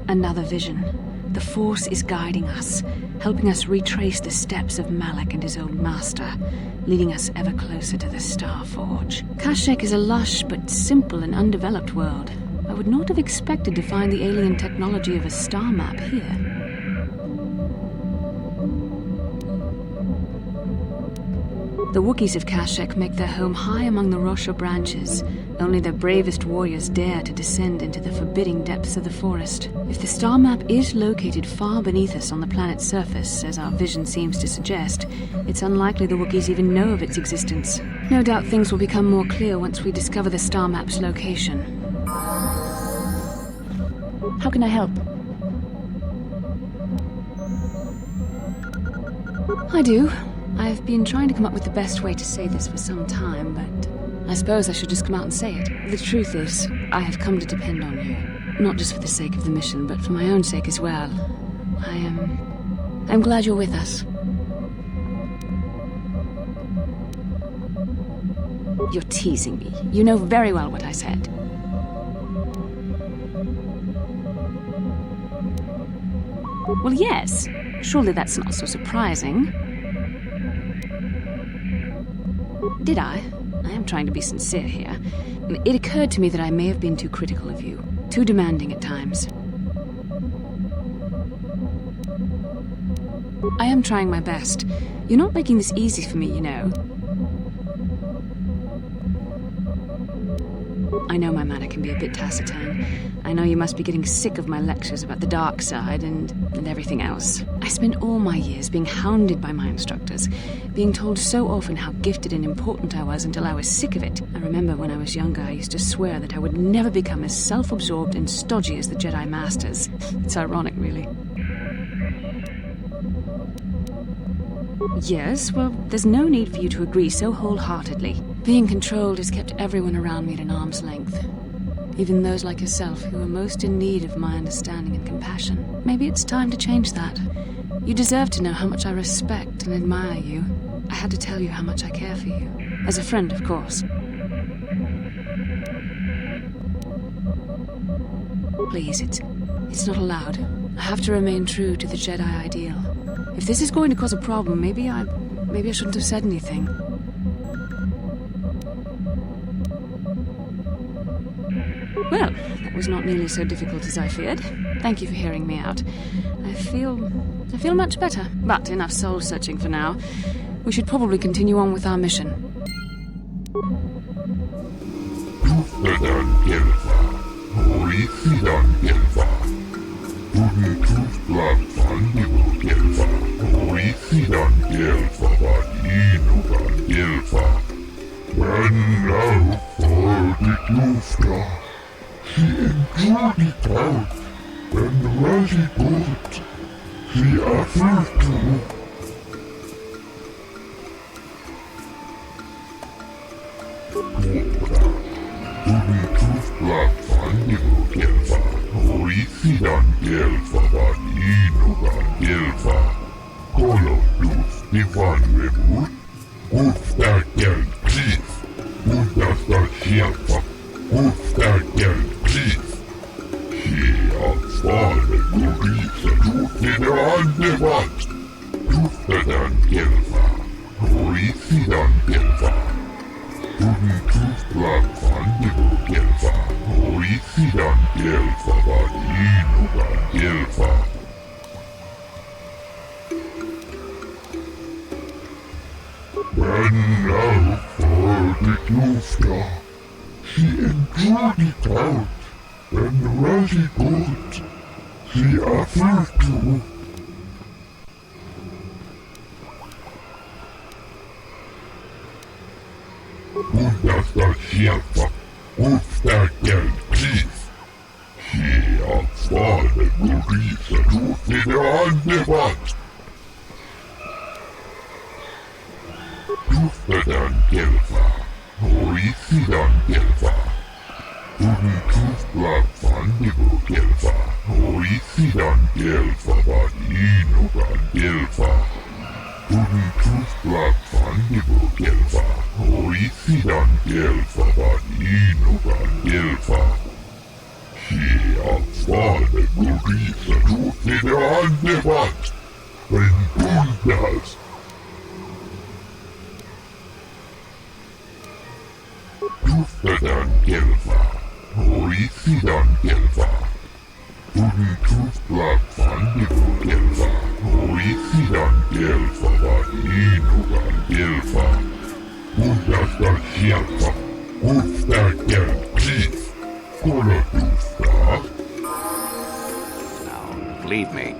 Another vision. The Force is guiding us, helping us retrace the steps of Malak and his old master, leading us ever closer to the Star Forge. Kashyyyk is a lush but simple and undeveloped world. I would not have expected to find the alien technology of a star map here. The Wookiees of Kashyyyk make their home high among the Rosha branches. Only their bravest warriors dare to descend into the forbidding depths of the forest. If the star map is located far beneath us on the planet's surface, as our vision seems to suggest, it's unlikely the Wookiees even know of its existence. No doubt things will become more clear once we discover the star map's location. How can I help? I do. I've been trying to come up with the best way to say this for some time, but I suppose I should just come out and say it. The truth is, I have come to depend on you. Not just for the sake of the mission, but for my own sake as well. I'm glad you're with us. You're teasing me. You know very well what I said. Well, yes. Surely that's not so surprising. Did I? I am trying to be sincere here. It occurred to me that I may have been too critical of you, too demanding at times. I am trying my best. You're not making this easy for me, you know. I know my manner can be a bit taciturn. I know you must be getting sick of my lectures about the dark side and everything else. I spent all my years being hounded by my instructors, being told so often how gifted and important I was until I was sick of it. I remember when I was younger, I used to swear that I would never become as self-absorbed and stodgy as the Jedi Masters. It's ironic, really. Yes, well, there's no need for you to agree so wholeheartedly. Being controlled has kept everyone around me at an arm's length. Even those like yourself who are most in need of my understanding and compassion. Maybe it's time to change that. You deserve to know how much I respect and admire you. I had to tell you how much I care for you. As a friend, of course. Please, it's not allowed. I have to remain true to the Jedi ideal. If this is going to cause a problem, maybe I shouldn't have said anything. Well, that was not nearly so difficult as I feared. Thank you for hearing me out. I feel much better. But enough soul-searching for now. We should probably continue on with our mission. erfahrene Gurieser tut in der Anwand, wenn du das. Tuftadan gelva, Horisidan gelva, Tuden tufblad fandibu gelva, Horisidan gelva, Vaninugan gelva, Undastan hjälpa, Uftagan kris, Kolla tufta. Now, lead me.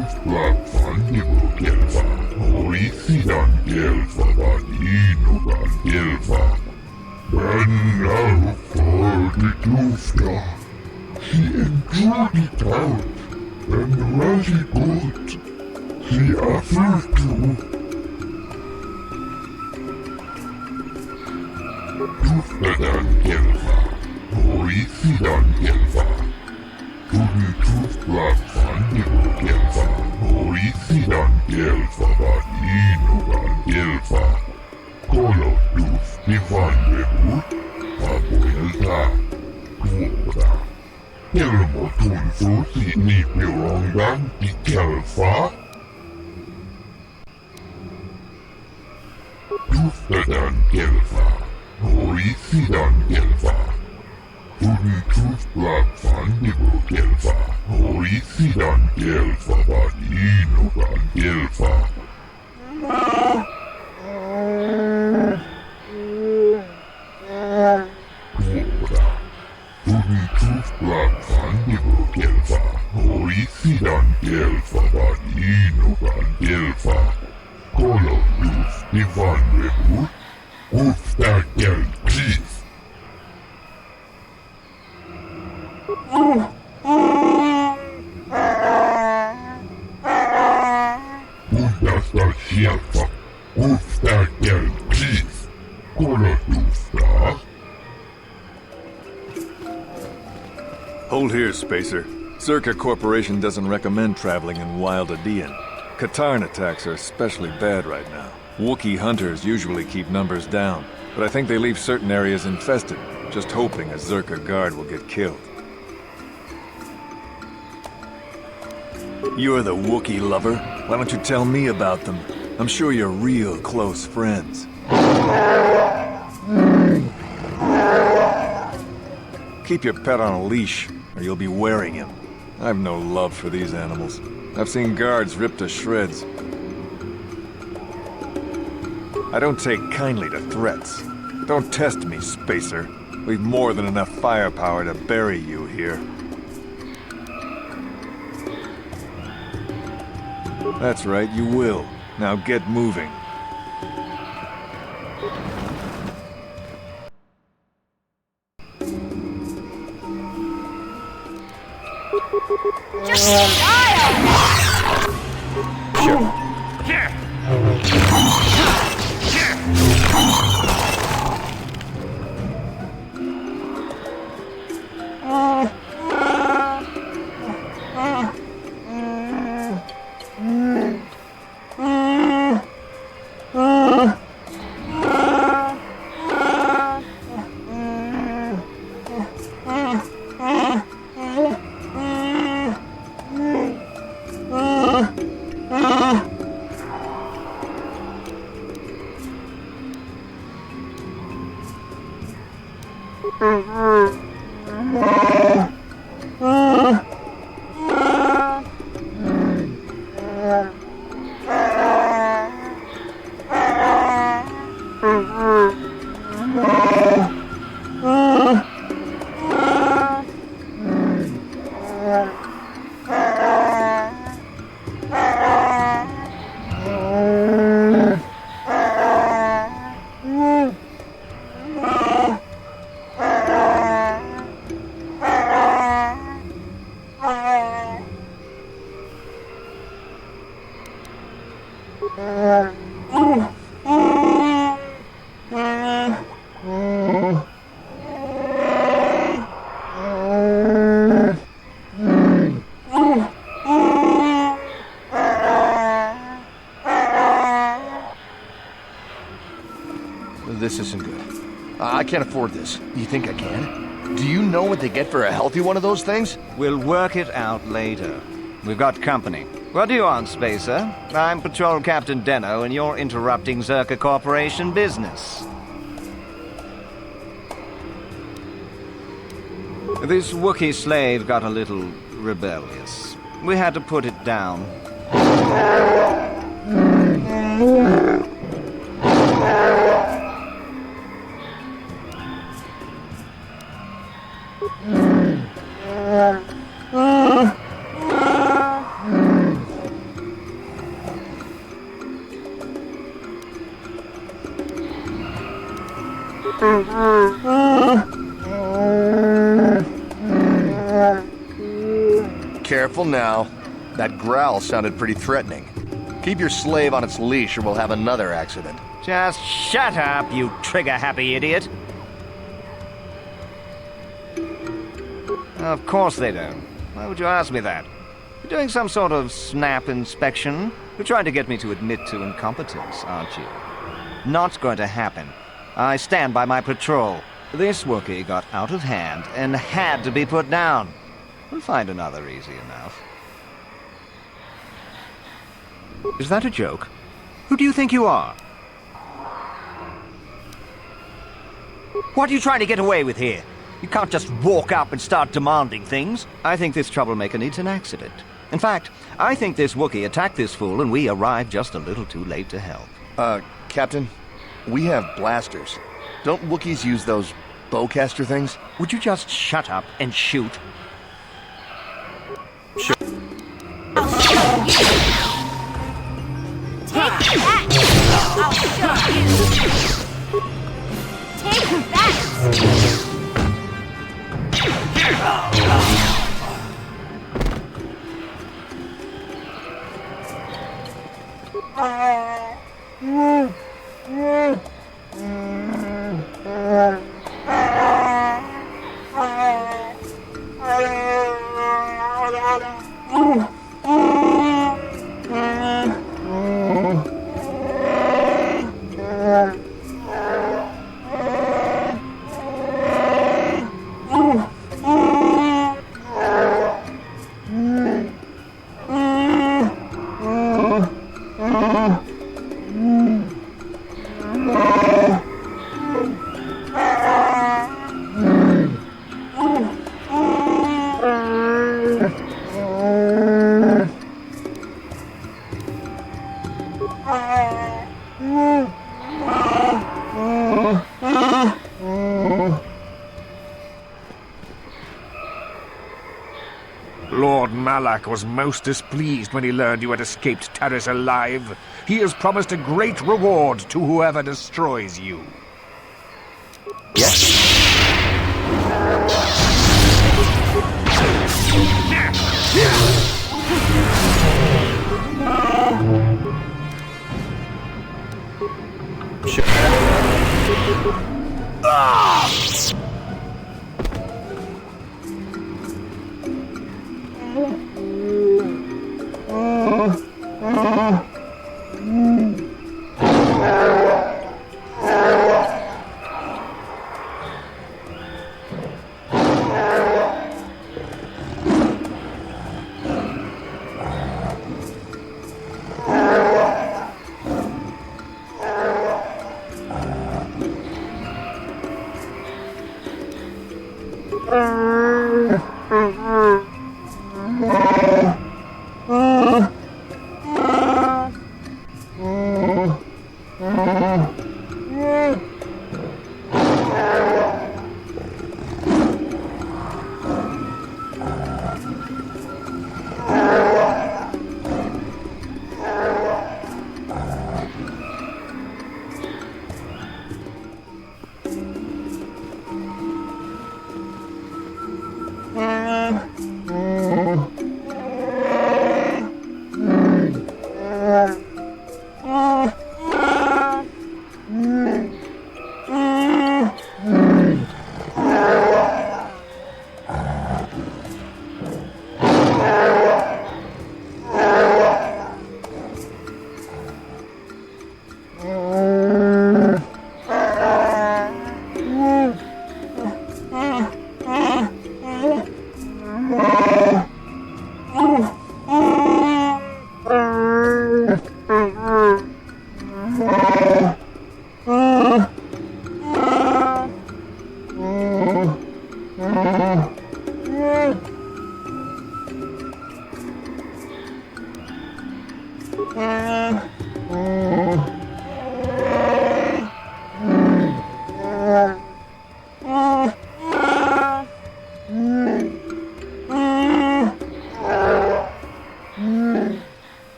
Tufflaffan Jelfa, Orisidan Jelfa Vaninugan Jelfa. When for the Tufta, she enjoyed it out, and very good. She offered to Tufladan Jelfa, Orisidan Jelfa. Tufflaffan Jelfa, Orisidan Jelfa Vaninugan Jelfa. Kolotus Ivan Levut, Abuelta, Tuoda. Helmo tunsusi nipirongan ikelfa. Tufladan Jelfa, Orisidan Jelfa. Tufflaffan Jelfa, Orisidan Jelfa Vaninugan Jelfa. Tufflaffan Jelfa, Orisidan Jelfa Vaninugan Jelfa. Kolotus Ivan Levut, Ufta Jelkis. Undasta Jelfa, Ufta Jelkis. Kolotufta. Hold here, Spacer. Czerka Corporation doesn't recommend traveling in Wild Adean. Katarn attacks are especially bad right now. Wookiee hunters usually keep numbers down, but I think they leave certain areas infested, just hoping a Czerka guard will get killed. You're the Wookiee lover. Why don't you tell me about them? I'm sure you're real close friends. Keep your pet on a leash, or you'll be wearing him. I've no love for these animals. I've seen guards ripped to shreds. I don't take kindly to threats. Don't test me, Spacer. We've more than enough firepower to bury you here. That's right, you will. Now get moving. This isn't good. I can't afford this. You think I can? Do you know what they get for a healthy one of those things? We'll work it out later. We've got company. What do you want, Spacer? I'm Patrol Captain Deno, and you're interrupting Czerka Corporation business. This Wookiee slave got a little rebellious. We had to put it down. Careful now. That growl sounded pretty threatening. Keep your slave on its leash or we'll have another accident. Just shut up, you trigger-happy idiot. Of course they don't. Why would you ask me that? You're doing some sort of snap inspection? You're trying to get me to admit to incompetence, aren't you? Not going to happen. I stand by my patrol. This Wookiee got out of hand and had to be put down. We'll find another easy enough. Is that a joke? Who do you think you are? What are you trying to get away with here? You can't just walk up and start demanding things. I think this troublemaker needs an accident. In fact, I think this Wookiee attacked this fool and we arrived just a little too late to help. Captain, we have blasters. Don't Wookiees use those bowcaster things? Would you just shut up and shoot? Take that! I'll show you! Take that! Lord Malak was most displeased when he learned you had escaped Taris alive. He has promised a great reward to whoever destroys you. Yes?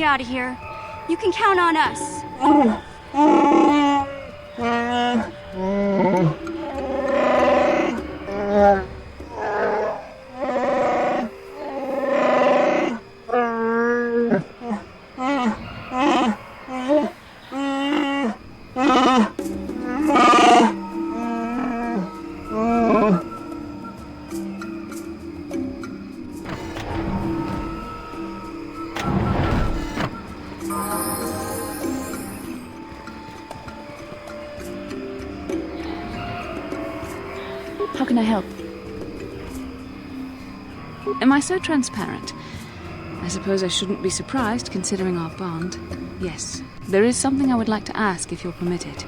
Out of here. You can count on us. can I help? Am I so transparent? I suppose I shouldn't be surprised, considering our bond. Yes, there is something I would like to ask, if you'll permit it.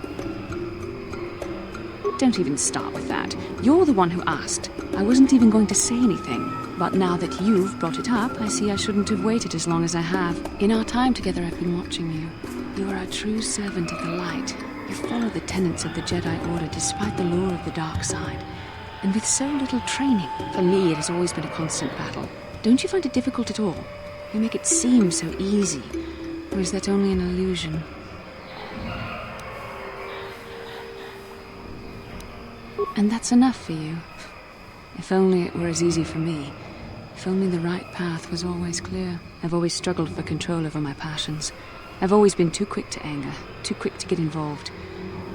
Don't even start with that. You're the one who asked. I wasn't even going to say anything. But now that you've brought it up, I see I shouldn't have waited as long as I have. In our time together, I've been watching you. You are a true servant of the light. You follow the tenets of the Jedi Order despite the lure of the dark side. And with so little training, for me it has always been a constant battle. Don't you find it difficult at all? You make it seem so easy. Or is that only an illusion? And that's enough for you. If only it were as easy for me. If only the right path was always clear. I've always struggled for control over my passions. I've always been too quick to anger, too quick to get involved.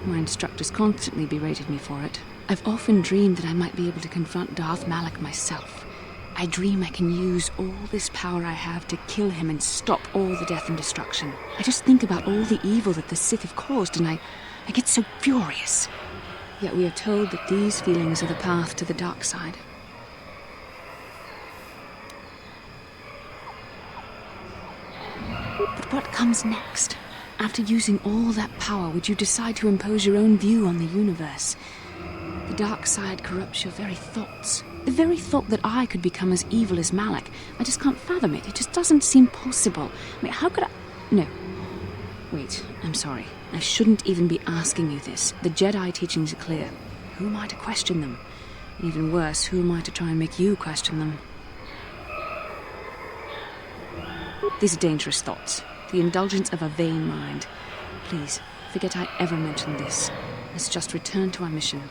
My instructors constantly berated me for it. I've often dreamed that I might be able to confront Darth Malak myself. I dream I can use all this power I have to kill him and stop all the death and destruction. I just think about all the evil that the Sith have caused and I get so furious. Yet we are told that these feelings are the path to the dark side. But what comes next? After using all that power, would you decide to impose your own view on the universe? The dark side corrupts your very thoughts. The very thought that I could become as evil as Malak, I just can't fathom it. It just doesn't seem possible. I mean, how could I... No. Wait, I'm sorry. I shouldn't even be asking you this. The Jedi teachings are clear. Who am I to question them? Even worse, who am I to try and make you question them? These are dangerous thoughts. The indulgence of a vain mind. Please, forget I ever mentioned this. Let's just return to our mission.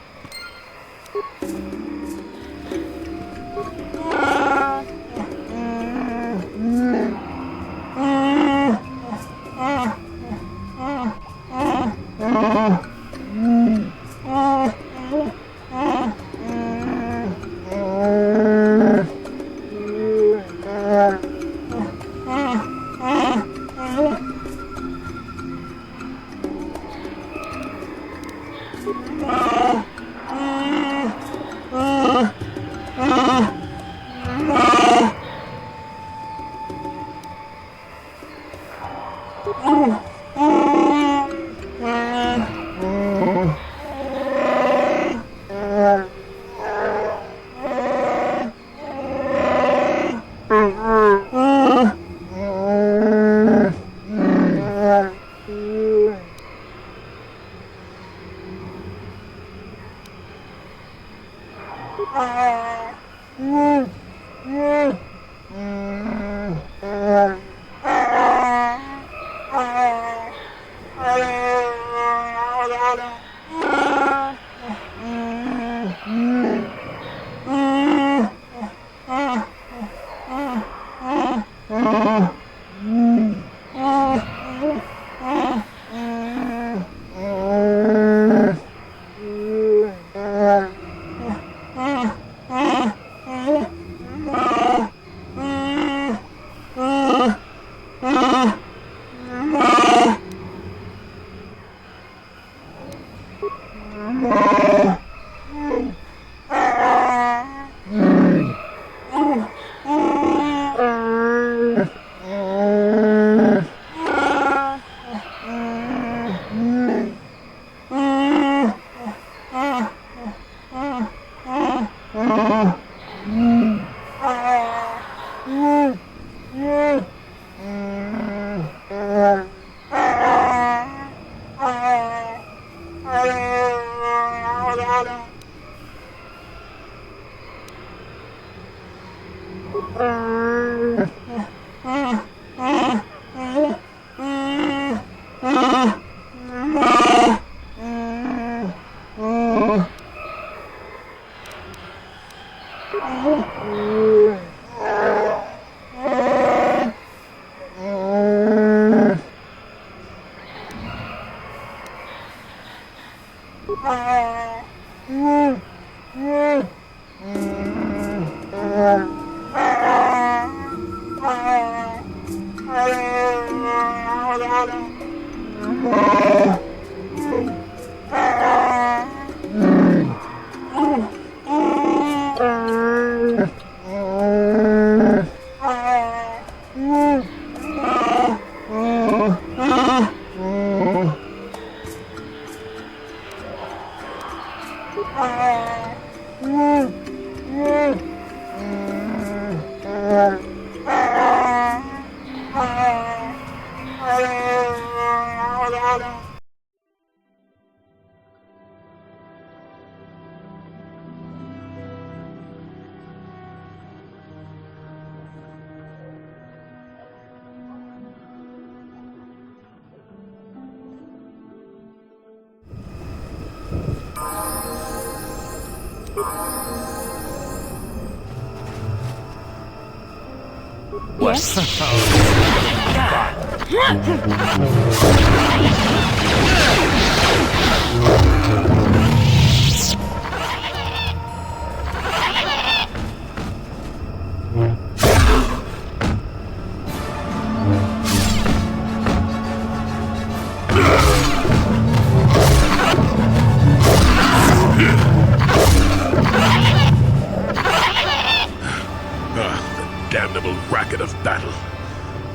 Damnable racket of battle.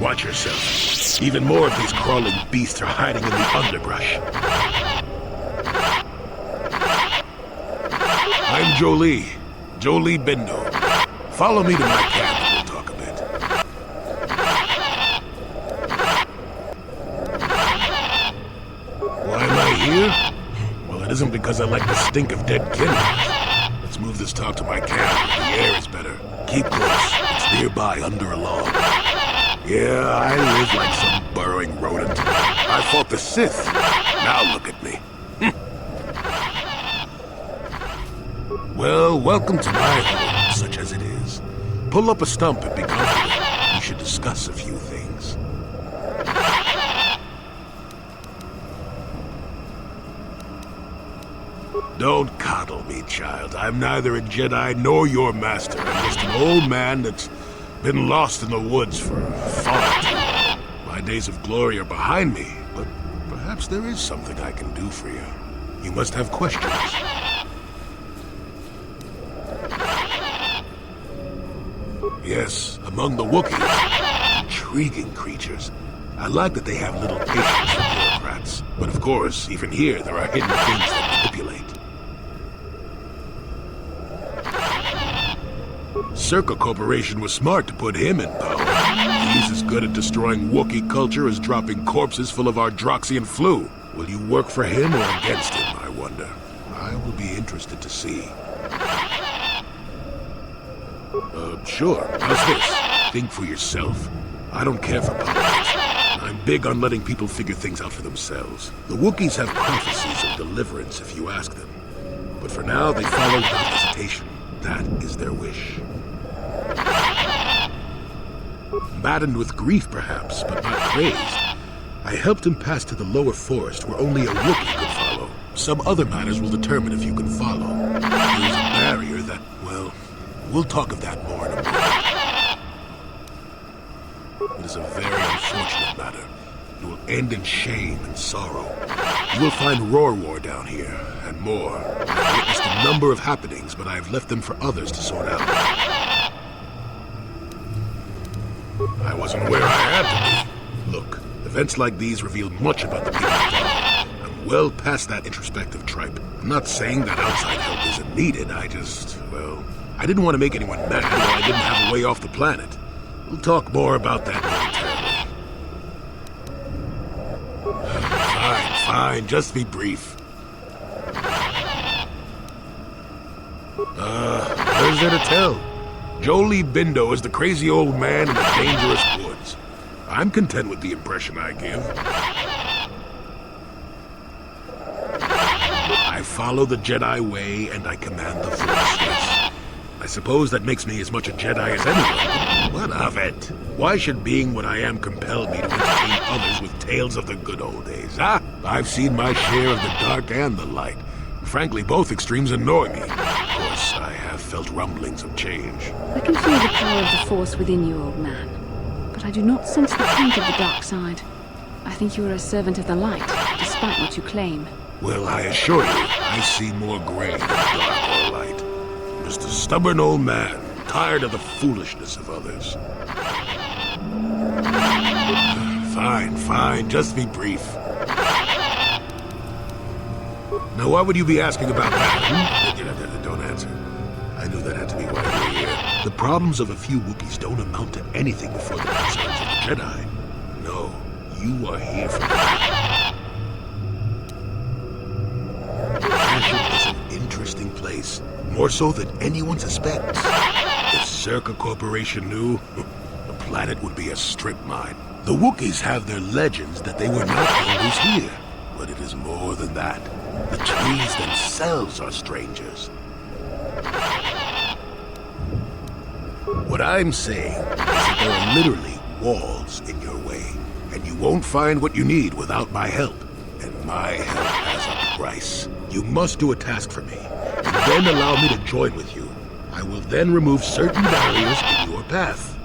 Watch yourself. Even more of these crawling beasts are hiding in the underbrush. I'm Jolie. Jolie Bindo. Follow me to my camp and we'll talk a bit. Why am I here? Well, it isn't because I like the stink of dead kindred. Let's move this talk to my camp. The air is better. Keep close. It's nearby under a log. Yeah, I live like some burrowing rodent. I fought the Sith. Now look at me. Well, welcome to my home, such as it is. Pull up a stump and be comfortable. We should discuss a few things. Don't coddle me, child. I'm neither a Jedi nor your master. I'm just an old man that's been lost in the woods for far too long. My days of glory are behind me, but perhaps there is something I can do for you. You must have questions. Yes, among the Wookiees. Intriguing creatures. I like that they have little patience for bureaucrats. But of course, even here, there are hidden things that manipulate. Czerka Corporation was smart to put him in power. He's as good at destroying Wookiee culture as dropping corpses full of our Droxian flu. Will you work for him or against him, I wonder? I will be interested to see. Sure. How's this? Think for yourself. I don't care for politics. I'm big on letting people figure things out for themselves. The Wookiees have prophecies of deliverance if you ask them. But for now, they follow without hesitation. That is their wish. Maddened with grief, perhaps, but not crazed. I helped him pass to the lower forest where only a Wookiee could follow. Some other matters will determine if you can follow. There's a barrier that, well, we'll talk of that more in a moment. It is a very unfortunate matter. It will end in shame and sorrow. You will find War down here, and more. I've witnessed a number of happenings, but I've left them for others to sort out. I wasn't where I had to be. Look, events like these reveal much about the people involved. I'm well past that introspective tripe. I'm not saying that outside help isn't needed, I didn't want to make anyone mad while I didn't have a way off the planet. We'll talk more about that momentarily. Fine, just be brief. What is there to tell? Jolie Bindo is the crazy old man in the dangerous woods. I'm content with the impression I give. I follow the Jedi way and I command the Force, yes. I suppose that makes me as much a Jedi as anyone. What of it? Why should being what I am compel me to entertain others with tales of the good old days, huh? I've seen my share of the dark and the light. Frankly, both extremes annoy me. Of course, I have felt rumblings of change. I can feel the power of the Force within you, old man. But I do not sense the taint of the dark side. I think you are a servant of the light, despite what you claim. Well, I assure you, I see more gray than dark or light. I'm just a stubborn old man, tired of the foolishness of others. Fine, just be brief. Now, why would you be asking about that? Don't answer. I knew that had to be why you were here. The problems of a few Wookiees don't amount to anything before the concerns of the Jedi. No, you are here for that. Kashyyyk is an interesting place, more so than anyone suspects. If Czerka Corporation knew, the planet would be a strip mine. The Wookiees have their legends that they were not always here, but it is more than that. The trees themselves are strangers. What I'm saying is that there are literally walls in your way, and you won't find what you need without my help. And my help has a price. You must do a task for me, and then allow me to join with you. I will then remove certain barriers in your path.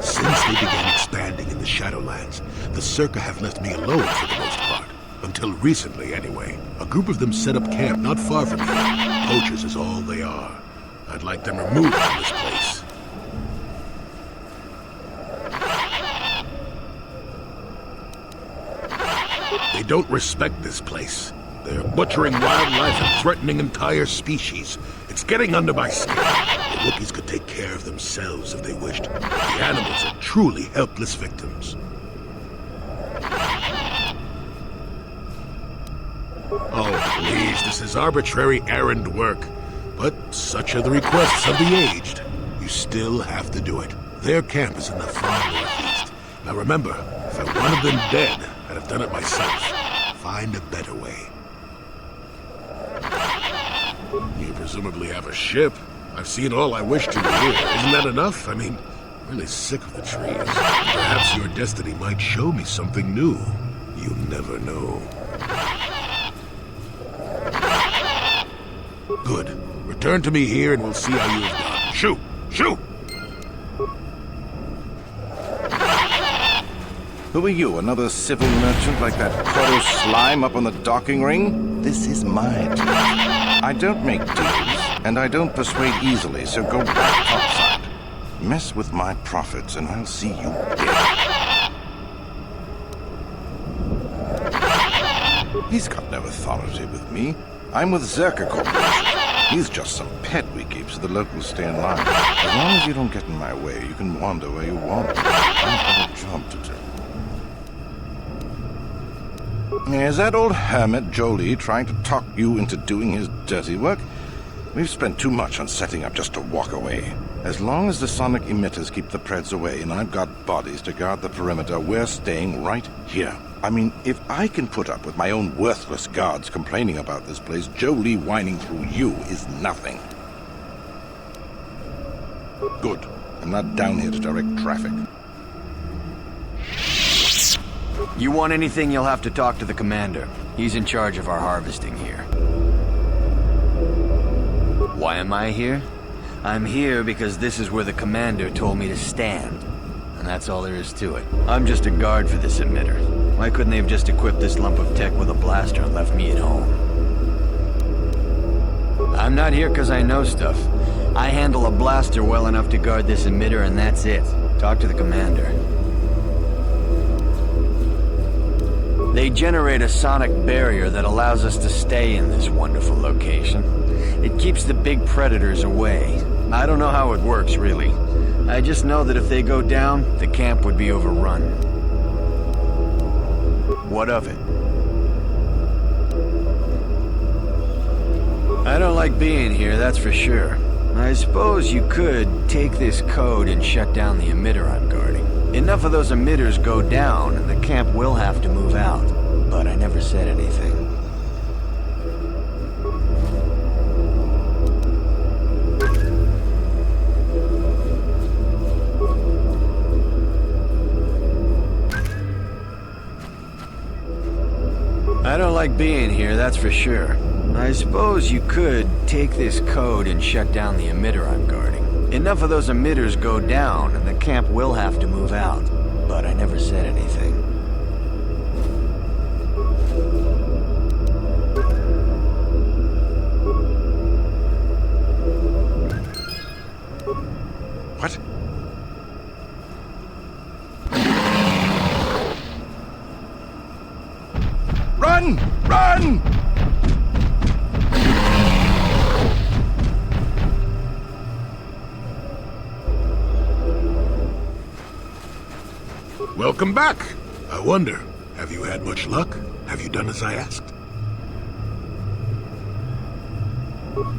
Since they began expanding in the Shadowlands, the Czerka have left me alone for the most part. Until recently, anyway. A group of them set up camp not far from here. Poachers is all they are. I'd like them removed from this place. They don't respect this place. They're butchering wildlife and threatening entire species. It's getting under my skin. The Wookiees could take care of themselves if they wished. The animals are truly helpless victims. Oh, please, this is arbitrary errand work. But such are the requests of the aged. You still have to do it. Their camp is in the far northeast. Now remember, if I wanted them dead, I'd have done it myself. Find a better way. You presumably have a ship. I've seen all I wish to here. Isn't that enough? I mean, I'm really sick of the trees. Perhaps your destiny might show me something new. You never know. Good. Return to me here and we'll see how you have done. Shoo! Shoo! Who are you, another civil merchant like that KOTOR slime up on the docking ring? This is my deal. I don't make deals, and I don't persuade easily, so go back topside. Mess with my profits, and I'll see you dead. He's got no authority with me. I'm with Czerka Corporation. He's just some pet we keep so the locals stay in line. As long as you don't get in my way, you can wander where you want. I've got a job to do. Is that old hermit Jolie trying to talk you into doing his dirty work? We've spent too much on setting up just to walk away. As long as the sonic emitters keep the Preds away and I've got bodies to guard the perimeter, we're staying right here. I mean, if I can put up with my own worthless guards complaining about this place, Jolie whining through you is nothing. Good. I'm not down here to direct traffic. You want anything, you'll have to talk to the commander. He's in charge of our harvesting here. Why am I here? I'm here because this is where the commander told me to stand. And that's all there is to it. I'm just a guard for this emitter. Why couldn't they have just equipped this lump of tech with a blaster and left me at home? I'm not here because I know stuff. I handle a blaster well enough to guard this emitter and that's it. Talk to the commander. They generate a sonic barrier that allows us to stay in this wonderful location. It keeps the big predators away. I don't know how it works, really. I just know that if they go down, the camp would be overrun. What of it? I don't like being here, that's for sure. I suppose you could take this code and shut down the emitter I'm guarding. Enough of those emitters go down, and the camp will have to move out. But I never said anything. I don't like being here, that's for sure. I suppose you could take this code and shut down the emitter I'm guarding. Enough of those emitters go down, and the camp will have to move out. But I never said anything. What? Run! Run! Welcome back. I wonder, have you had much luck? Have you done as I asked?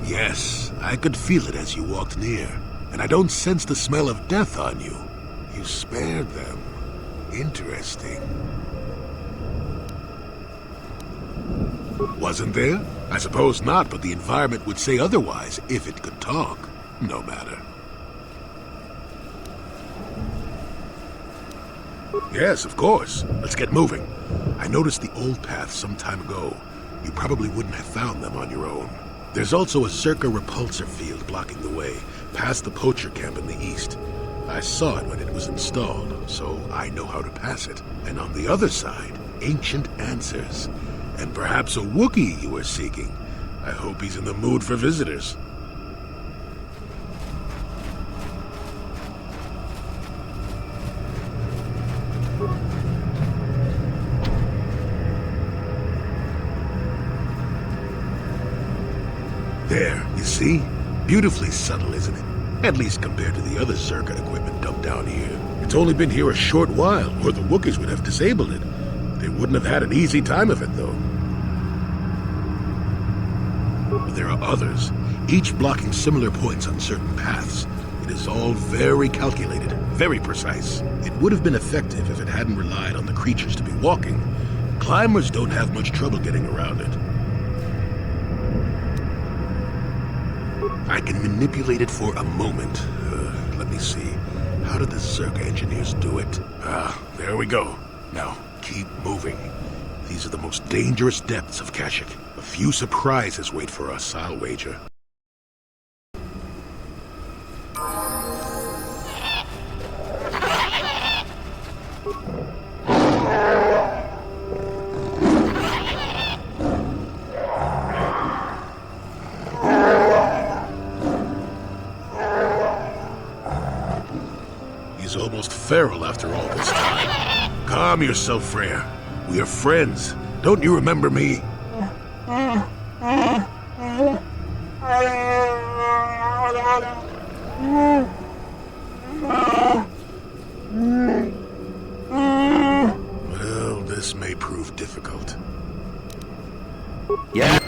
Yes, I could feel it as you walked near, and I don't sense the smell of death on you. You spared them. Interesting. Wasn't there? I suppose not, but the environment would say otherwise if it could talk. No matter. Yes, of course. Let's get moving. I noticed the old paths some time ago. You probably wouldn't have found them on your own. There's also a Czerka repulsor field blocking the way, past the poacher camp in the east. I saw it when it was installed, so I know how to pass it. And on the other side, ancient answers. And perhaps a Wookiee you are seeking. I hope he's in the mood for visitors. There, you see? Beautifully subtle, isn't it? At least compared to the other Czerka equipment dumped down here. It's only been here a short while, or the Wookiees would have disabled it. They wouldn't have had an easy time of it, though. But there are others, each blocking similar points on certain paths. It is all very calculated, very precise. It would have been effective if it hadn't relied on the creatures to be walking. Climbers don't have much trouble getting around it. I can manipulate it for a moment. Let me see. How did the Czerka engineers do it? There we go. Now, keep moving. These are the most dangerous depths of Kashyyyk. A few surprises wait for us, I'll wager. He's almost feral after all this time. Calm yourself, Freya. We are friends. Don't you remember me? Well, this may prove difficult. Yeah.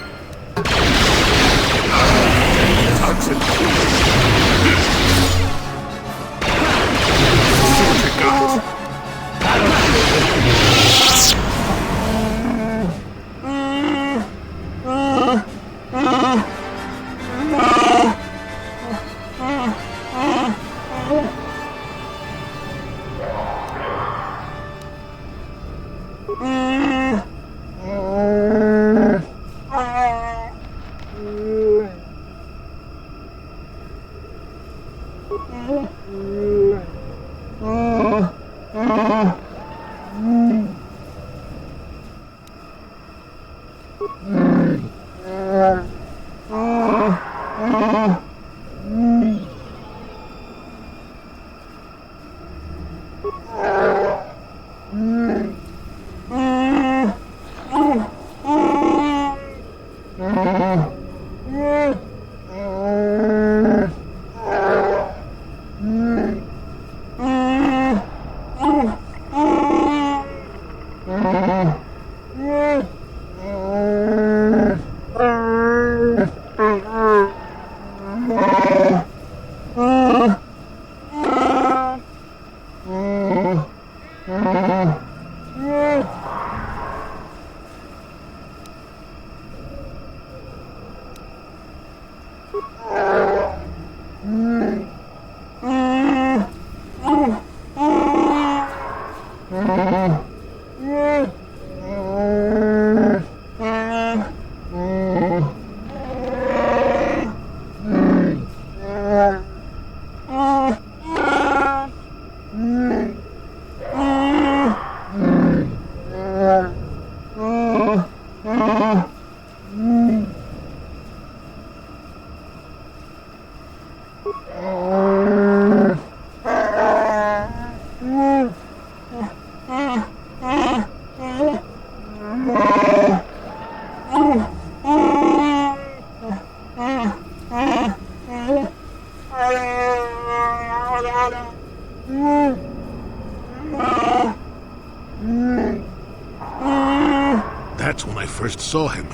first saw him.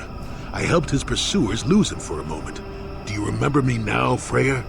I helped his pursuers lose him for a moment. Do you remember me now, Freya?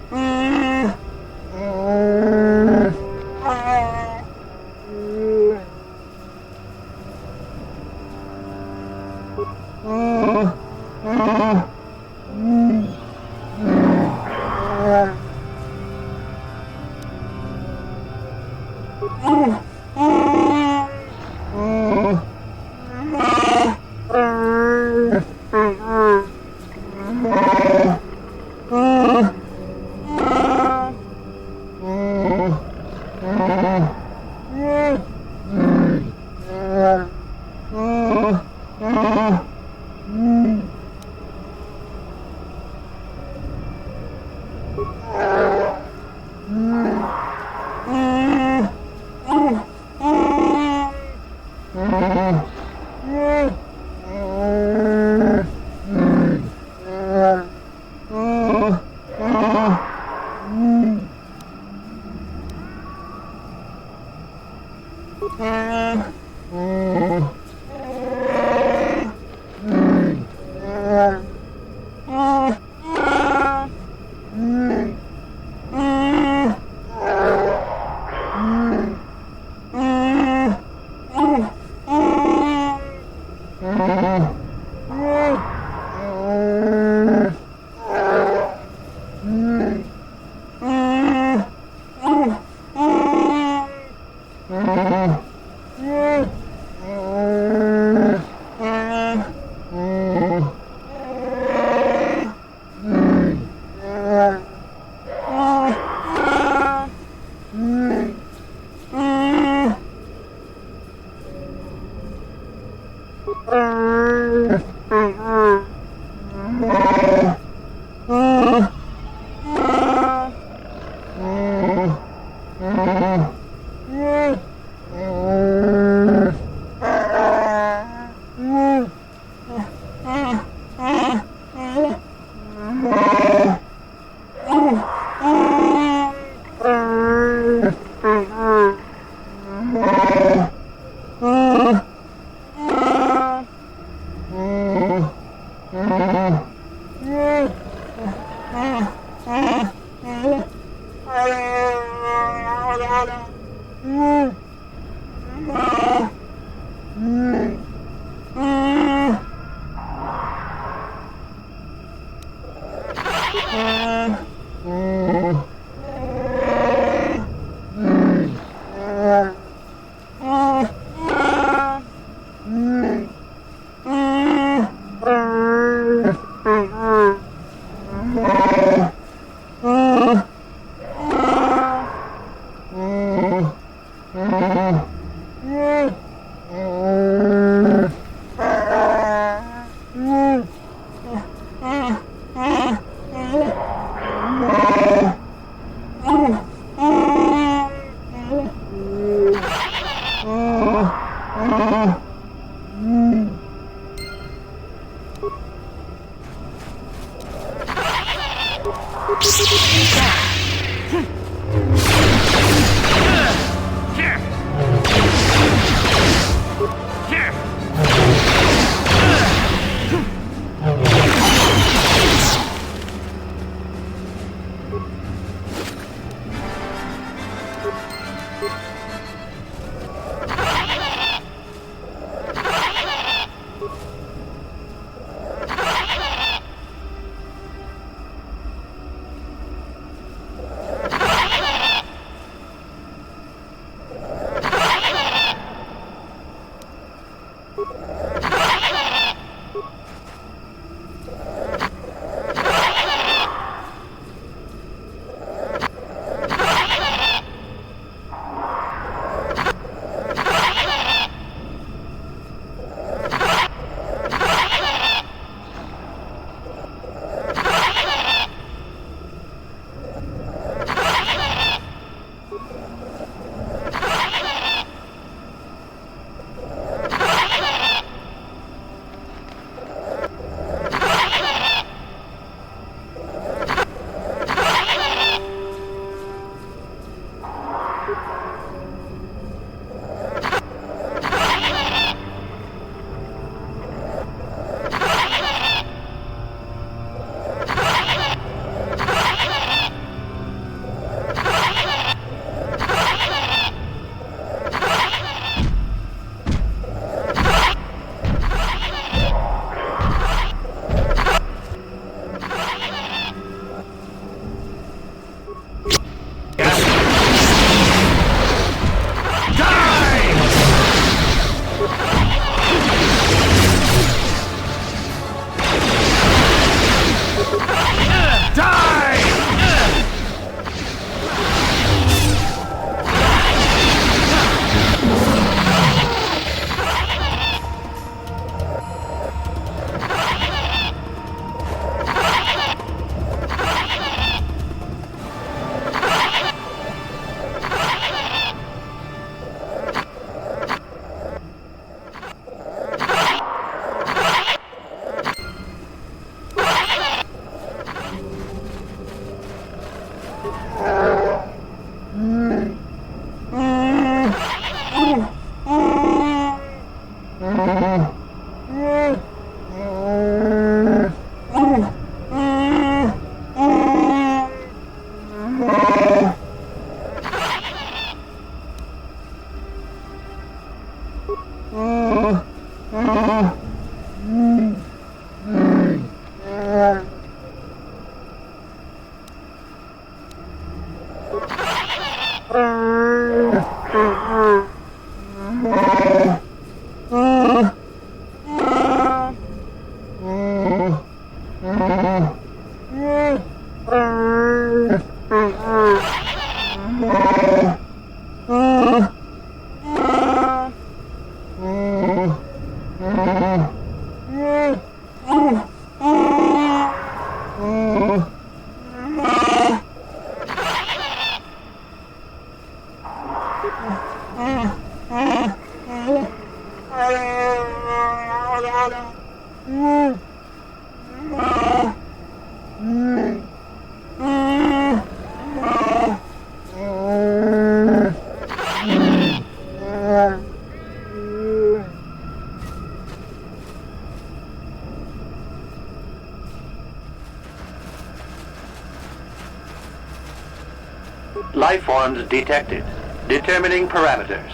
Life forms detected. Determining parameters.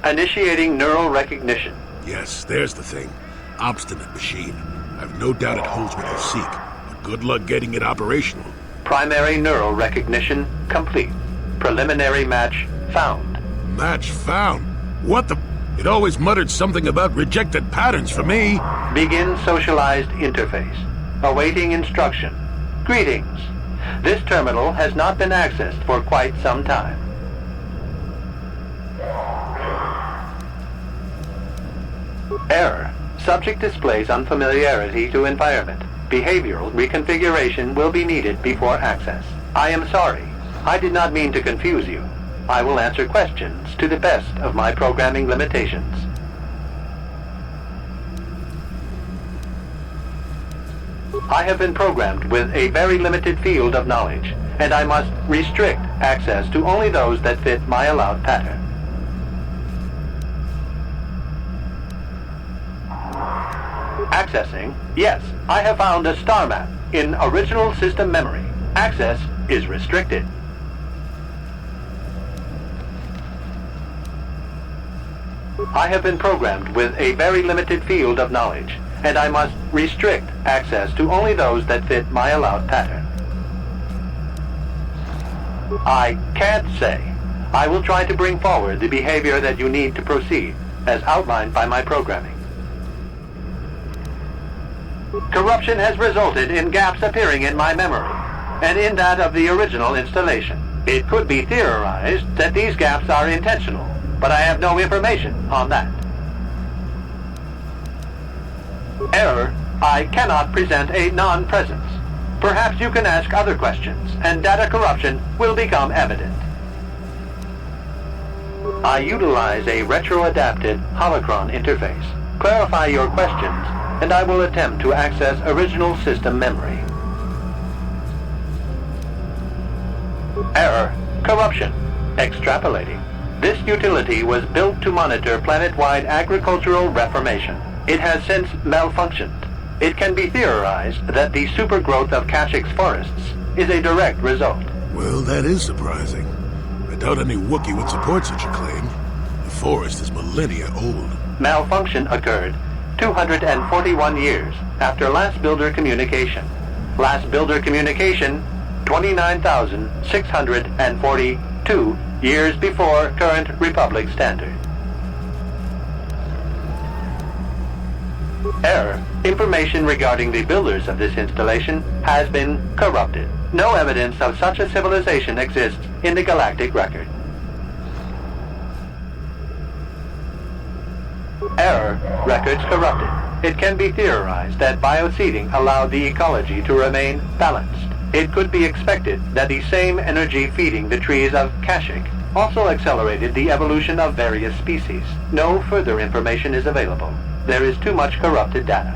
Initiating neural recognition. Yes, there's the thing. Obstinate machine. I've no doubt it holds what you seek, but good luck getting it operational. Primary neural recognition complete. Preliminary match found. Match found? What the... It always muttered something about rejected patterns for me. Begin socialized interface. Awaiting instruction. Greetings. This terminal has not been accessed for quite some time. Error. Subject displays unfamiliarity to environment. Behavioral reconfiguration will be needed before access. I am sorry. I did not mean to confuse you. I will answer questions to the best of my programming limitations. I have been programmed with a very limited field of knowledge, and I must restrict access to only those that fit my allowed pattern. Accessing. Yes, I have found a star map in original system memory. Access is restricted. I have been programmed with a very limited field of knowledge, and I must restrict access to only those that fit my allowed pattern. I can't say. I will try to bring forward the behavior that you need to proceed, as outlined by my programming. Corruption has resulted in gaps appearing in my memory, and in that of the original installation. It could be theorized that these gaps are intentional, but I have no information on that. Error. I cannot present a non-presence. Perhaps you can ask other questions, and data corruption will become evident. I utilize a retro-adapted holocron interface. Clarify your questions, and I will attempt to access original system memory. Error. Corruption. Extrapolating. This utility was built to monitor planet-wide agricultural reformation. It has since malfunctioned. It can be theorized that the supergrowth of Kashyyyk forests is a direct result. Well, that is surprising. I doubt any Wookiee would support such a claim. The forest is millennia old. Malfunction occurred 241 years after last builder communication. Last builder communication, 29,642 years before current Republic standard. Error. Information regarding the builders of this installation has been corrupted. No evidence of such a civilization exists in the galactic record. Error. Records corrupted. It can be theorized that bioseeding allowed the ecology to remain balanced. It could be expected that the same energy feeding the trees of Kashyyyk also accelerated the evolution of various species. No further information is available. There is too much corrupted data.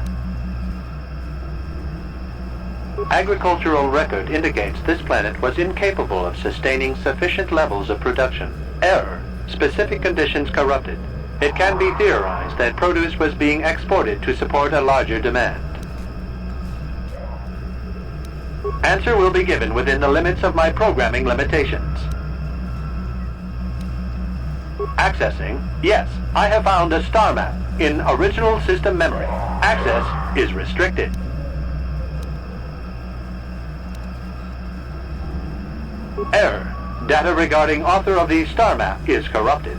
Agricultural record indicates this planet was incapable of sustaining sufficient levels of production. Error. Specific conditions corrupted. It can be theorized that produce was being exported to support a larger demand. Answer will be given within the limits of my programming limitations. Accessing. Yes, I have found a star map in original system memory. Access is restricted. Error. Data regarding author of the star map is corrupted.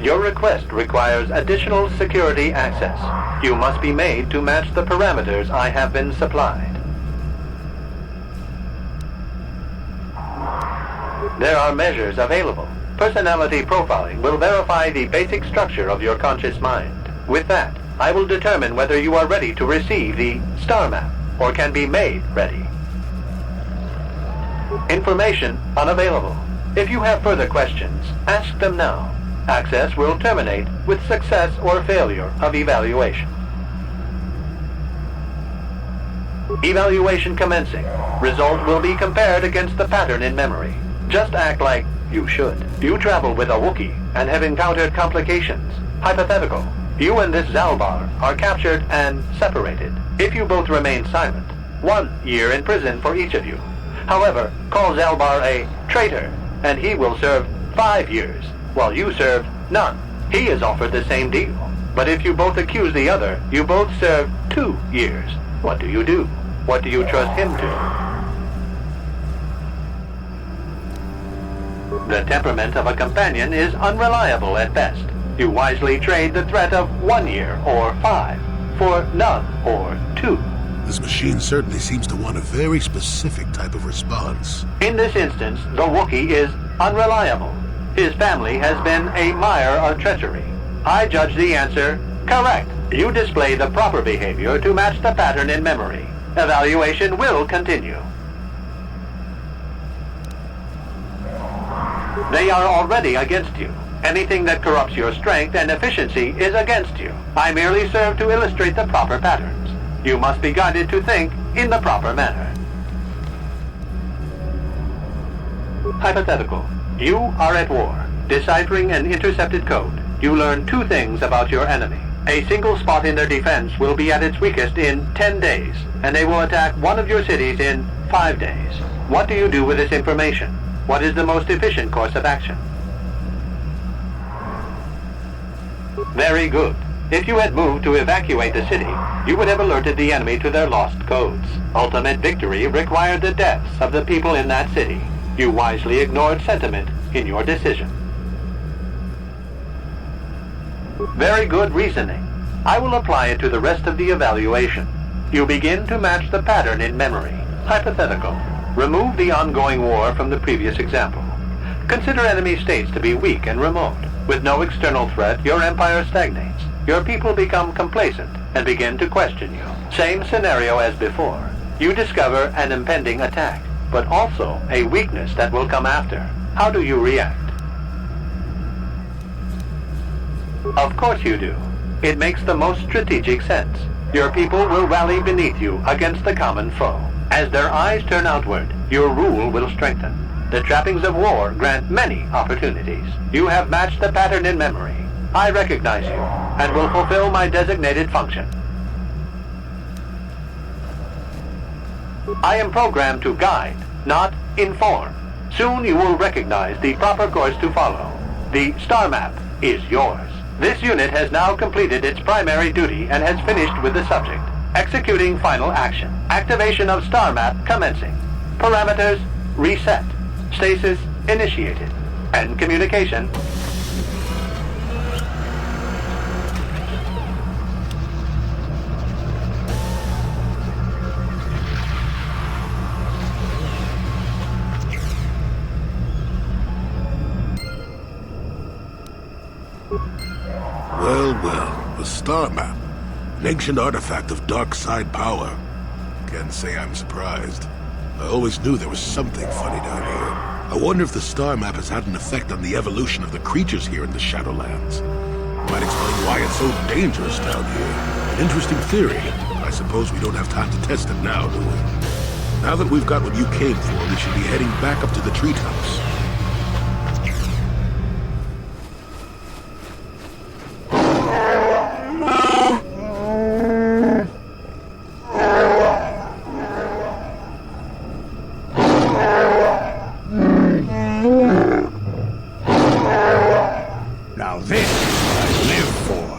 Your request requires additional security access. You must be made to match the parameters I have been supplied. There are measures available. Personality profiling will verify the basic structure of your conscious mind. With that, I will determine whether you are ready to receive the star map or can be made ready. Information unavailable. If you have further questions, ask them now. Access will terminate with success or failure of evaluation. Evaluation commencing. Result will be compared against the pattern in memory. Just act like you should. You travel with a Wookiee and have encountered complications. Hypothetical. You and this Zalbar are captured and separated. If you both remain silent, 1 year in prison for each of you. However, call Zalbar a traitor, and he will serve 5 years, while you serve none. He is offered the same deal. But if you both accuse the other, you both serve 2 years. What do you do? What do you trust him to? The temperament of a companion is unreliable at best. You wisely trade the threat of 1 year or 5 for none or 2. This machine certainly seems to want a very specific type of response. In this instance, the Wookiee is unreliable. His family has been a mire of treachery. I judge the answer correct. You display the proper behavior to match the pattern in memory. Evaluation will continue. They are already against you. Anything that corrupts your strength and efficiency is against you. I merely serve to illustrate the proper patterns. You must be guided to think in the proper manner. Hypothetical. You are at war. Deciphering an intercepted code, you learn 2 things about your enemy. A single spot in their defense will be at its weakest in 10 days, and they will attack one of your cities in 5 days. What do you do with this information? What is the most efficient course of action? Very good. If you had moved to evacuate the city, you would have alerted the enemy to their lost codes. Ultimate victory required the deaths of the people in that city. You wisely ignored sentiment in your decision. Very good reasoning. I will apply it to the rest of the evaluation. You begin to match the pattern in memory. Hypothetical. Remove the ongoing war from the previous example. Consider enemy states to be weak and remote. With no external threat, your empire stagnates. Your people become complacent and begin to question you. Same scenario as before. You discover an impending attack, but also a weakness that will come after. How do you react? Of course you do. It makes the most strategic sense. Your people will rally beneath you against the common foe. As their eyes turn outward, your rule will strengthen. The trappings of war grant many opportunities. You have matched the pattern in memory. I recognize you, and will fulfill my designated function. I am programmed to guide, not inform. Soon you will recognize the proper course to follow. The star map is yours. This unit has now completed its primary duty and has finished with the subject. Executing final action. Activation of star map commencing. Parameters reset. Stasis initiated. End communication. Well, the star map. An ancient artifact of dark side power. Can't say I'm surprised. I always knew there was something funny down here. I wonder if the star map has had an effect on the evolution of the creatures here in the Shadowlands. Might explain why it's so dangerous down here. An interesting theory. I suppose we don't have time to test it now, do we? Now that we've got what you came for, we should be heading back up to the treetops. Now this is what I live for.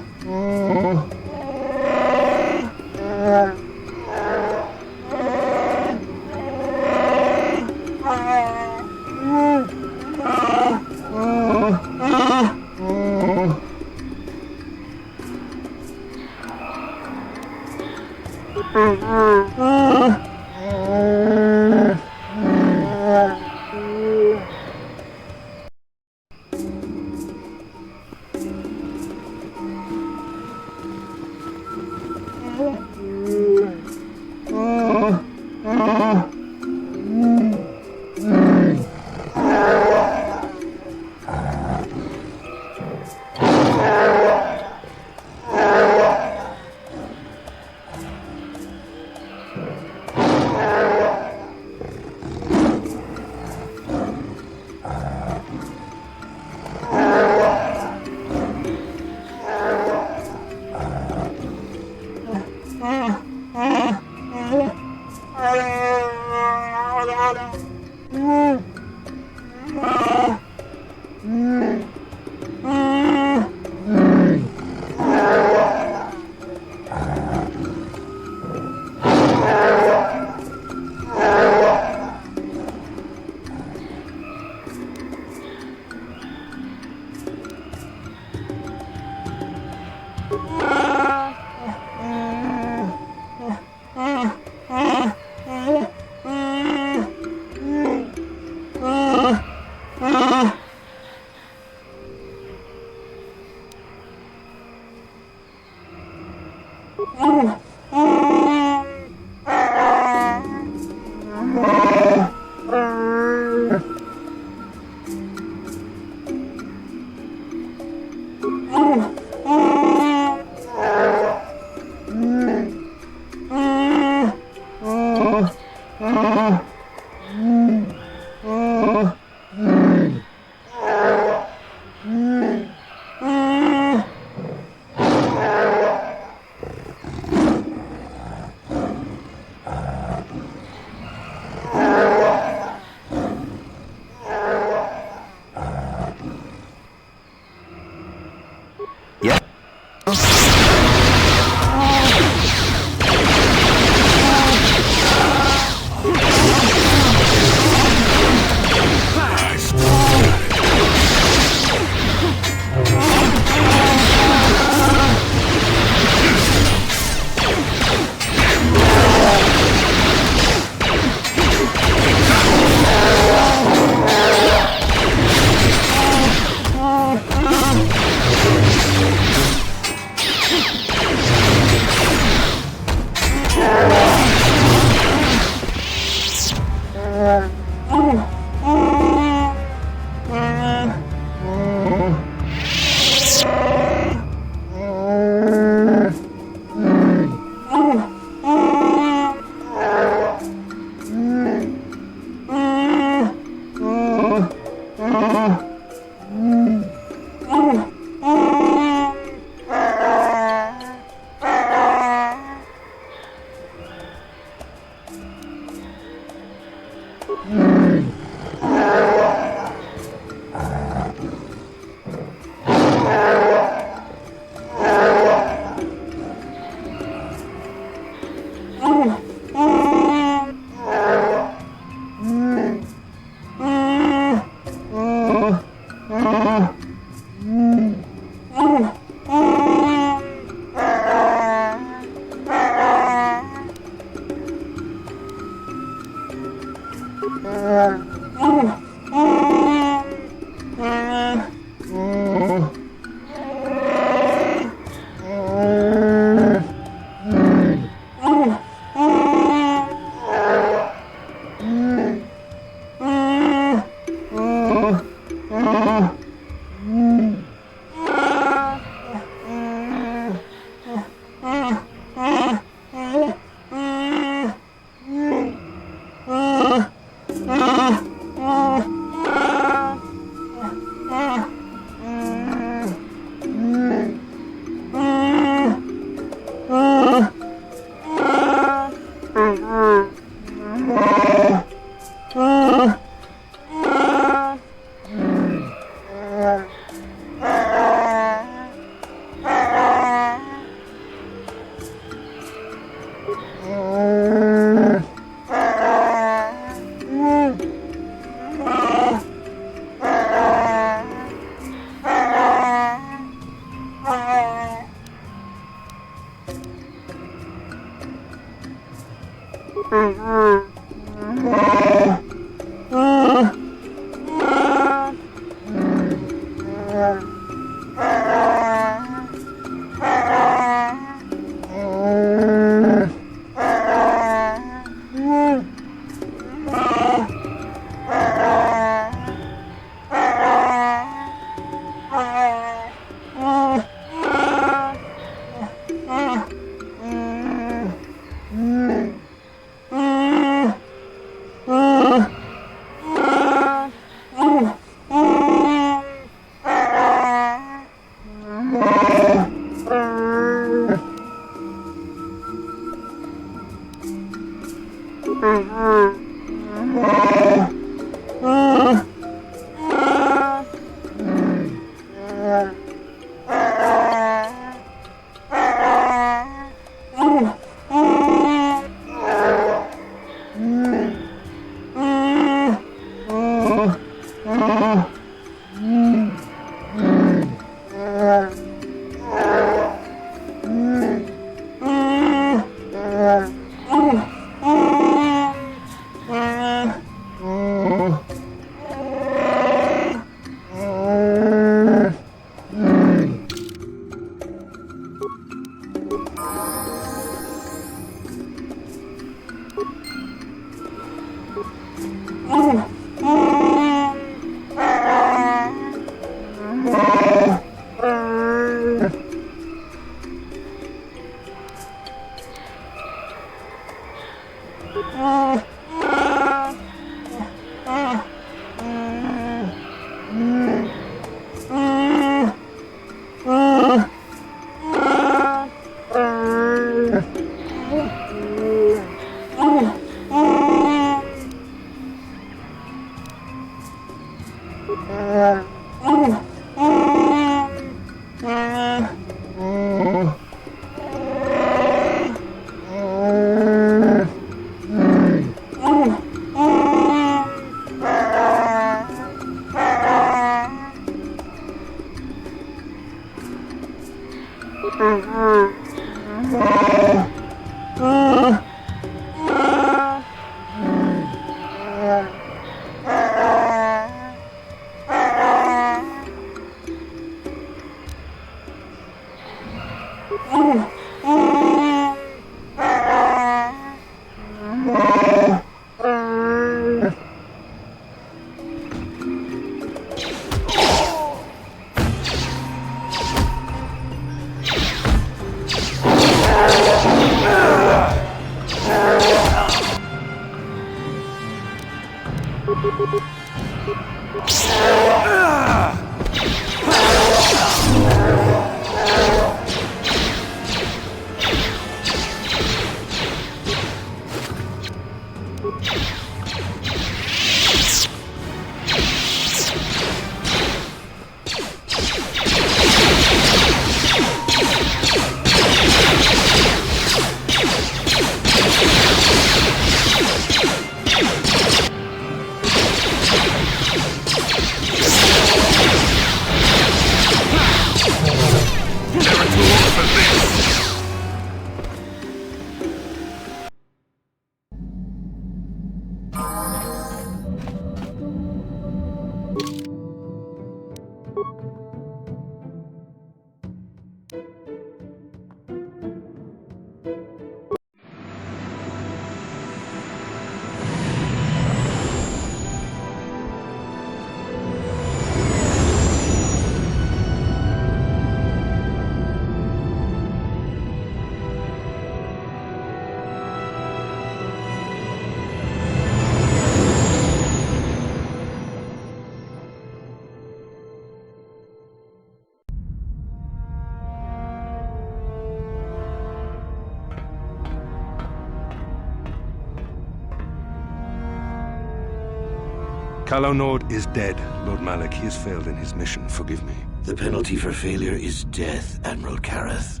Kalonord is dead, Lord Malak. He has failed in his mission. Forgive me. The penalty for failure is death, Admiral Kareth.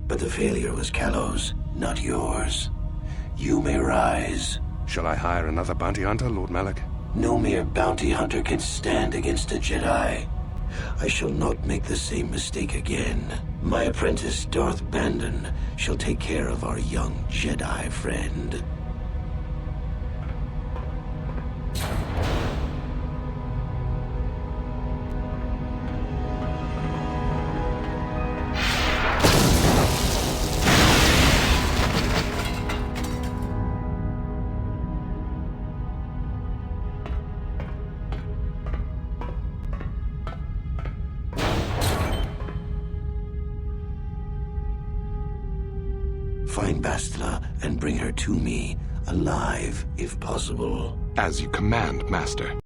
But the failure was Kalo's, not yours. You may rise. Shall I hire another bounty hunter, Lord Malak? No mere bounty hunter can stand against a Jedi. I shall not make the same mistake again. My apprentice, Darth Bandon, shall take care of our young Jedi friend. Find Bastila and bring her to me, alive if possible. As you command, Master.